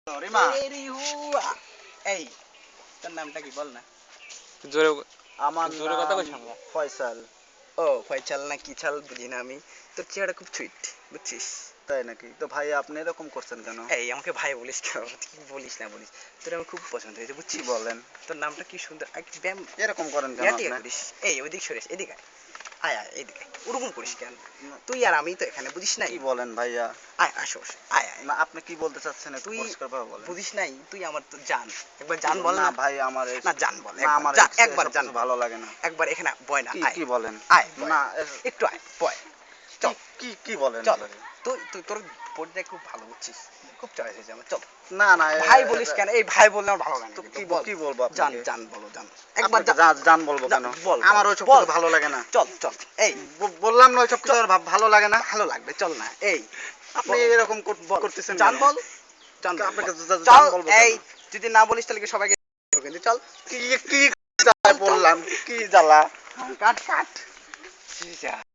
রিমা এই তোর নামটা কি বল না জোরে আমার জোরে কথা নাম কইছ আমরা ফয়সাল ও ফয়সাল না কি ছাল বুঝি না আমি। তোর চেহারা খুব সুইট বুঝছিস। তাই নাকি তো ভাই আপনি এরকম করছেন কেন এই আমাকে ভাই বলিস কেন? কি বলিস না বলিস, তোর আমার খুব পছন্দ হয়েছে কি বুঝছিস। বলেন তোর নামটা কি সুন্দর, ব্যায়াম এরকম করেন কেন ইয়াটি আপনি করিস। এই ওইদিক সরিস, এদিকে আয়, আয় আয় এদিকে ওরকম করিস কেন? তুই আর আমি তো এখানে বুঝিস নাই। কি বলেন ভাইয়া আয় আসো আসো, আয় আয়। না আপনি কি বলতে চাচ্ছেন একটু তুই পরিষ্কার ভাবে বলেন বুঝিস নাই, তুই আমার তো জান। একবার জান বল না না। ভাই আমার না জান বল, না আমার একবার জান ভালো লাগে না একবার এখানে বয় না, কি আয় কি বলেন আয় বয়। না একটু আয় বয়। চল কি কি বলেন চল, তুই তুই তোর বডিটা খুব ভালো বুঝছিস, খুব চয়েস হয়েছে আমার। চল না না ভাই বলিস কেন? এই ভাই বললে আমার ভালো লাগে না। তো কি বল কি বলবো জান আপনাকে জান বলো জান। একবার একবার জান বলবো কেন বল আমার ওই সব বল। কিছু ভালো লাগে না চল চল এই বললাম না ওই সব কিছু আর ভালো লাগে না ভালো লাগবে, চল না এই আপনি এরকম করতেছেন জান কেন? বল জান আপনাকে চল। জান বলবো এই কেন? যদি না বলিস তাহলে কি সবাইকে কিন্তু চল। কি কি বললাম কি জ্বালা কাট কাট।